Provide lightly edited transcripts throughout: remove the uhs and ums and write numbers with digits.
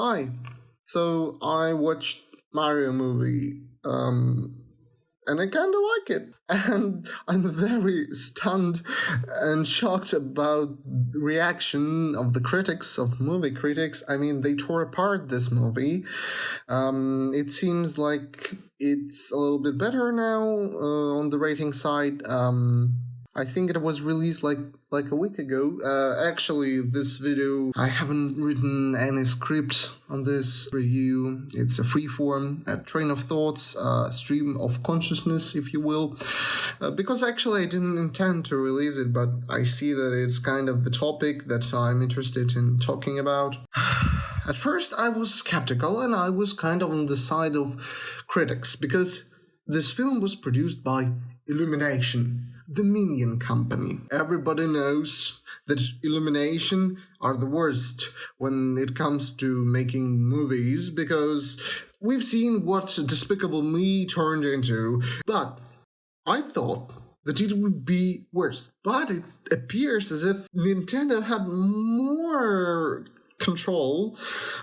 Hi. So I watched Mario movie, and I kind of like it. And I'm very stunned and shocked about the reaction of the critics, of movie critics. I mean, they tore apart this movie. It seems like it's a little bit better now on the rating side. I think it was released like a week ago. Actually, this video, I haven't written any script on this review. It's a freeform, a train of thoughts, a stream of consciousness, if you will. Because actually I didn't intend to release it, but I see that it's kind of the topic that I'm interested in talking about. At first, I was skeptical and I was kind of on the side of critics, because this film was produced by Illumination, the Minion Company. Everybody knows that Illumination are the worst when it comes to making movies, because we've seen what Despicable Me turned into. But I thought that it would be worse. But it appears as if Nintendo had more control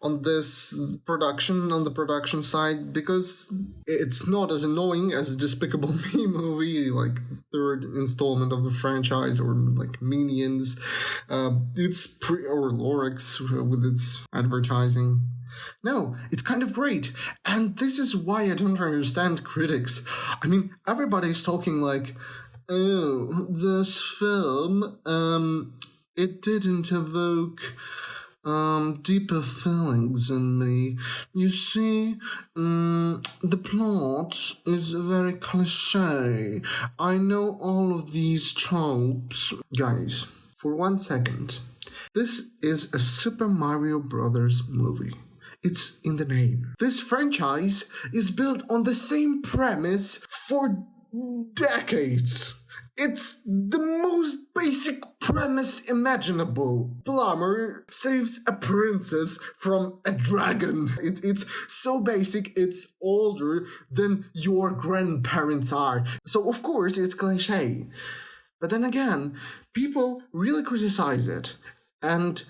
on this production, on the production side, because it's not as annoying as Despicable Me movie, like third installment of the franchise, or like Minions. Or Lorax with its advertising. No, it's kind of great. And this is why I don't understand critics. I mean, everybody's talking like, oh, this film, it didn't evoke deeper feelings in me. You see, the plot is very cliche. I know all of these tropes. Guys, for 1 second, this is a Super Mario Brothers movie. It's in the name. This franchise is built on the same premise for decades. It's the most basic premise imaginable. Plumber saves a princess from a dragon. It's so basic, it's older than your grandparents are. So of course it's cliché. But then again, people really criticize it. And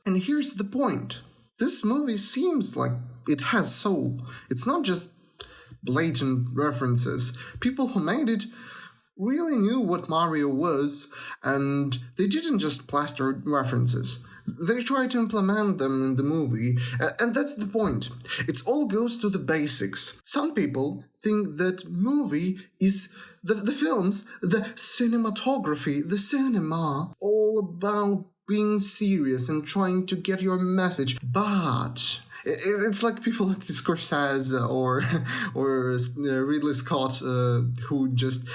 here's the point. This movie seems like it has soul. It's not just blatant references. People who made it really knew what Mario was, and they didn't just plaster references. They tried to implement them in the movie, and that's the point. It all goes to the basics. Some people think that movie is the films, the cinematography, the cinema, all about being serious and trying to get your message. But it's like people like Scorsese or Ridley Scott who just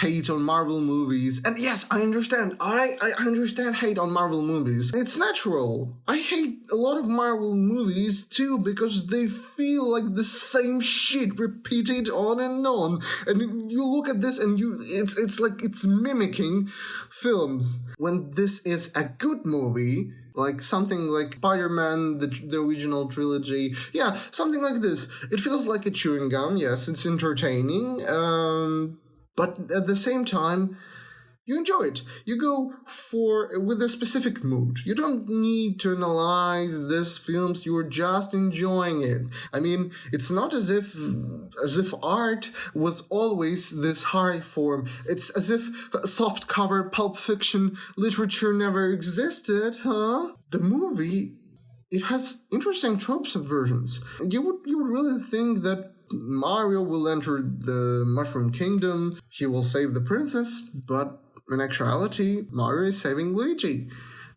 hate on Marvel movies. And yes, I understand. I understand hate on Marvel movies. It's natural. I hate a lot of Marvel movies too, because they feel like the same shit repeated on and on. And you look at this and it's like it's mimicking films. When this is a good movie, like something like Spider-Man, the original trilogy. Yeah, something like this. It feels like a chewing gum. Yes, it's entertaining. But at the same time, you enjoy it. You go with a specific mood. You don't need to analyze these films. You are just enjoying it. I mean, it's not as if art was always this high form. It's as if soft cover Pulp Fiction literature never existed, huh? The movie, it has interesting trope subversions. You would really think that Mario will enter the Mushroom Kingdom, he will save the princess, but in actuality, Mario is saving Luigi,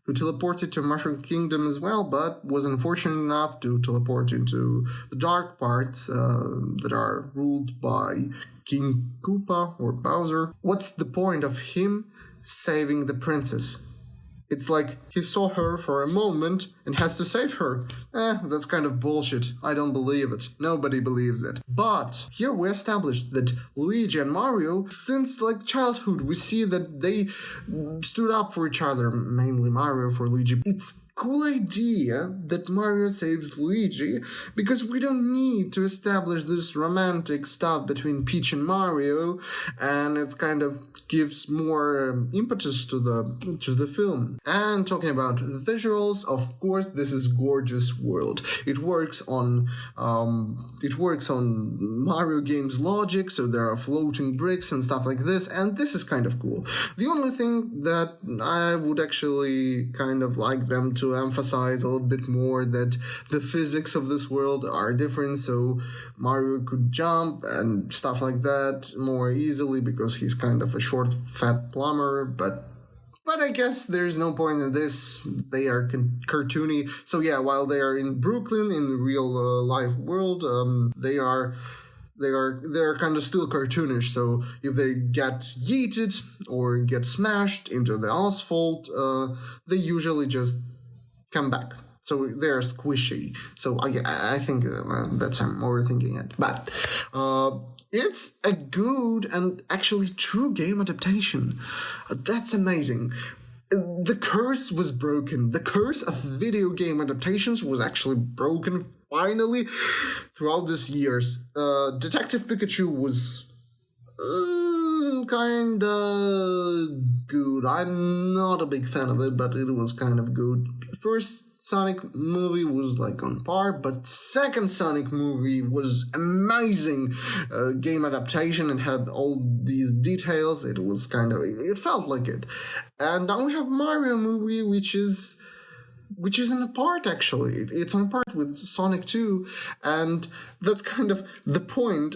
who teleported to Mushroom Kingdom as well, but was unfortunate enough to teleport into the dark parts that are ruled by King Koopa or Bowser. What's the point of him saving the princess? It's like he saw her for a moment and has to save her. That's kind of bullshit. I don't believe it. Nobody believes it. But here we established that Luigi and Mario, since like childhood, we see that they stood up for each other, mainly Mario for Luigi. It's cool idea that Mario saves Luigi, because we don't need to establish this romantic stuff between Peach and Mario, and it's kind of gives more impetus to the film. And talking about visuals, of course, this is gorgeous world. It works on Mario games logic, so there are floating bricks and stuff like this, and this is kind of cool. The only thing that I would actually kind of like them to emphasize a little bit more, that the physics of this world are different, so Mario could jump and stuff like that more easily because he's kind of a short, fat plumber, but I guess there's no point in this. They are cartoony. So yeah, while they are in Brooklyn in the real life world, they are kind of still cartoonish. So if they get yeeted or get smashed into the asphalt, they usually just come back. So they're squishy. So I think that's I'm overthinking it. But it's a good and actually true game adaptation. That's amazing. The curse was broken. The curse of video game adaptations was actually broken finally throughout these years. Detective Pikachu was kinda good. I'm not a big fan of it, but it was kind of good. First Sonic movie was like on par, but second Sonic movie was amazing game adaptation and had all these details. It was it felt like it. And now we have Mario movie, which is on a part, actually. It's on a part with Sonic 2, and that's kind of the point.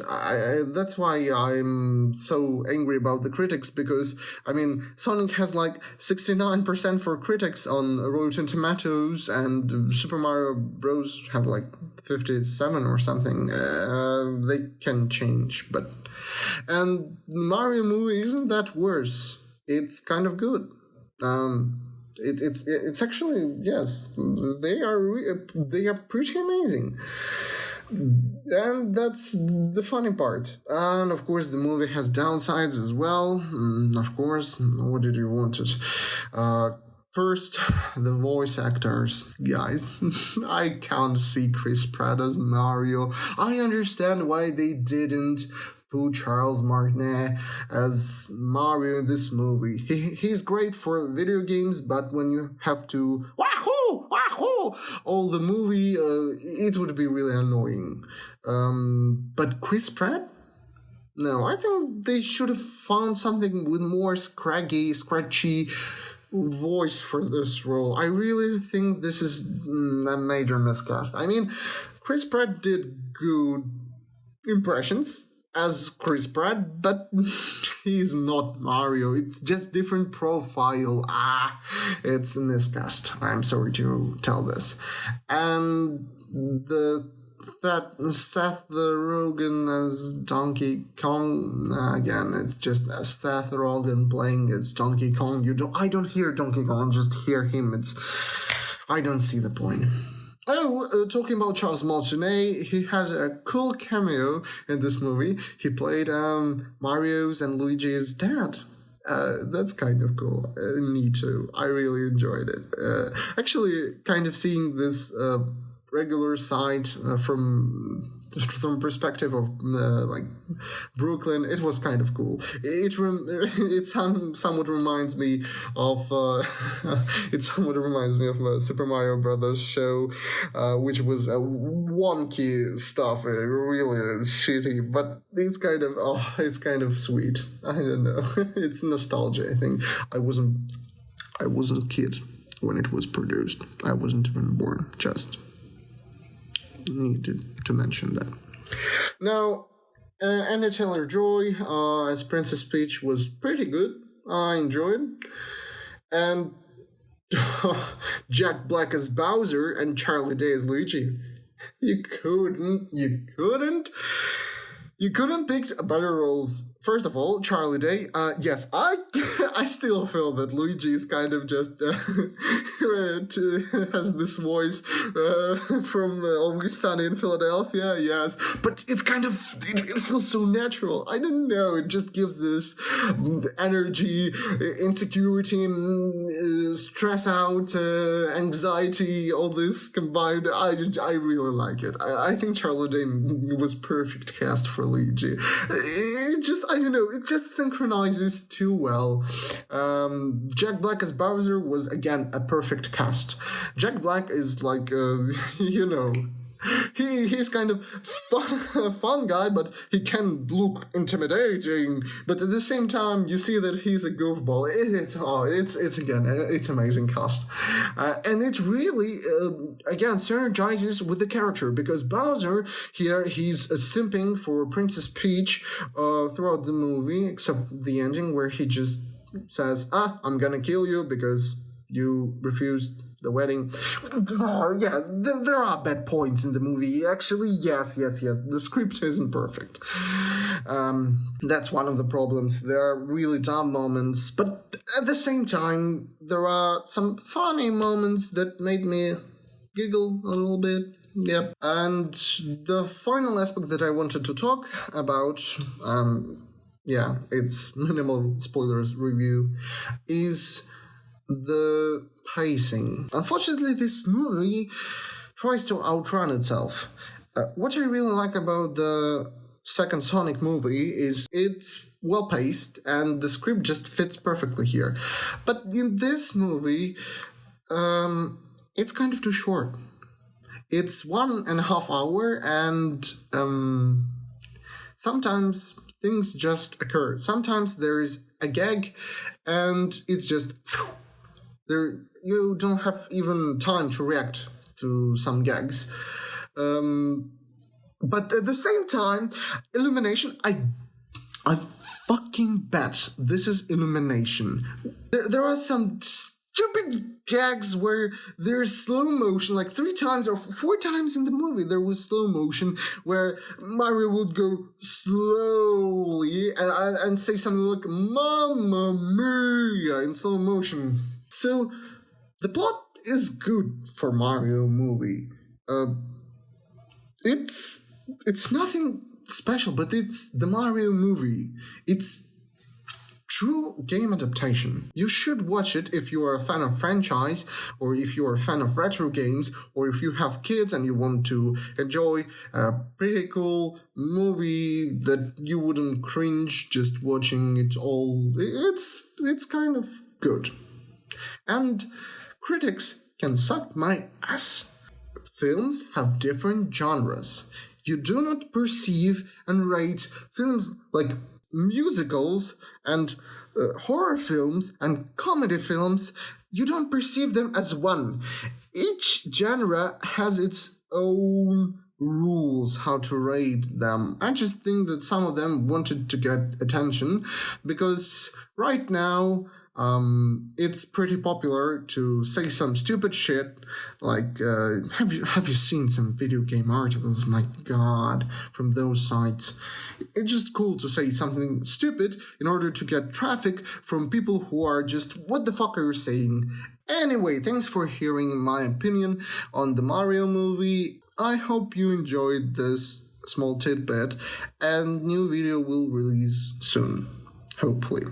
That's why I'm so angry about the critics, because, I mean, Sonic has like 69% for critics on Rotten Tomatoes, and Super Mario Bros. Have like 57 or something. They can change, but... And Mario movie isn't that worse. It's kind of good. It's actually, yes, they are pretty amazing, and that's the funny part. And of course the movie has downsides as well. Of course, what did you want it? First, the voice actors, guys. I can't see Chris Pratt as Mario. I understand why they didn't put Charles Martinet as Mario in this movie. He's great for video games, but when you have to wahoo all the movie, it would be really annoying. But Chris Pratt? No, I think they should have found something with more scratchy voice for this role. I really think this is a major miscast. I mean, Chris Pratt did good impressions as Chris Pratt, but he's not Mario. It's just different profile. It's a miscast. I'm sorry to tell this. And Seth Rogen as Donkey Kong, again, it's just Seth Rogen playing as Donkey Kong. I don't hear Donkey Kong, just hear him. I don't see the point. Talking about Charles Martinet, he had a cool cameo in this movie. He played Mario's and Luigi's dad. That's kind of cool. Me too. I really enjoyed it. Actually, kind of seeing this regular side from perspective of like Brooklyn, it was kind of cool. It somewhat reminds me of Super Mario Brothers show, which was wonky stuff, really shitty, but it's kind of sweet. I don't know. It's nostalgia. I think I wasn't a kid when it was produced. I wasn't even born. Just needed to mention that. Now, Anya Taylor-Joy as Princess Peach was pretty good. I enjoyed. And Jack Black as Bowser and Charlie Day as Luigi. You couldn't pick better roles First of all, Charlie Day. Yes, I I still feel that Luigi is kind of just has this voice from Always Sunny in Philadelphia. Yes, but it's kind of it feels so natural. I don't know. It just gives this energy, insecurity, stress out, anxiety, all this combined. I really like it. I think Charlie Day was perfect cast for Luigi. It just, I don't know, it just synchronizes too well. Jack Black as Bowser was, again, a perfect cast. Jack Black is like, he's kind of a fun guy, but he can look intimidating. But at the same time, you see that he's a goofball. It's amazing cast, and it really again synergizes with the character, because Bowser here, he's simping for Princess Peach throughout the movie, except the ending where he just says, "I'm gonna kill you because you refused the wedding." Yes, there are bad points in the movie. Actually, yes. The script isn't perfect. That's one of the problems. There are really dumb moments, but at the same time, there are some funny moments that made me giggle a little bit. Yep. And the final aspect that I wanted to talk about, it's minimal spoilers review, is the pacing. Unfortunately, this movie tries to outrun itself. What I really like about the second Sonic movie is it's well paced and the script just fits perfectly here. But in this movie, it's kind of too short. It's 1.5 hours, and sometimes things just occur. Sometimes there is a gag and it's just there, you don't have even time to react to some gags. But at the same time, Illumination, I fucking bet this is Illumination. There are some stupid gags where there's slow motion, like 3 times or 4 times in the movie there was slow motion where Mario would go slowly and say something like "Mamma Mia" in slow motion. So the plot is good for Mario movie. It's nothing special, but it's the Mario movie. It's true game adaptation. You should watch it if you are a fan of franchise, or if you are a fan of retro games, or if you have kids and you want to enjoy a pretty cool movie that you wouldn't cringe just watching it all. It's kind of good. And critics can suck my ass. Films have different genres. You do not perceive and rate films like musicals and horror films and comedy films. You don't perceive them as one. Each genre has its own rules how to rate them. I just think that some of them wanted to get attention because right now it's pretty popular to say some stupid shit like have you seen some video game articles, my god, from those sites. It's just cool to say something stupid in order to get traffic from people who are just, what the fuck are you saying? Anyway, thanks for hearing my opinion on the Mario movie. I hope you enjoyed this small tidbit, and new video will release soon, hopefully.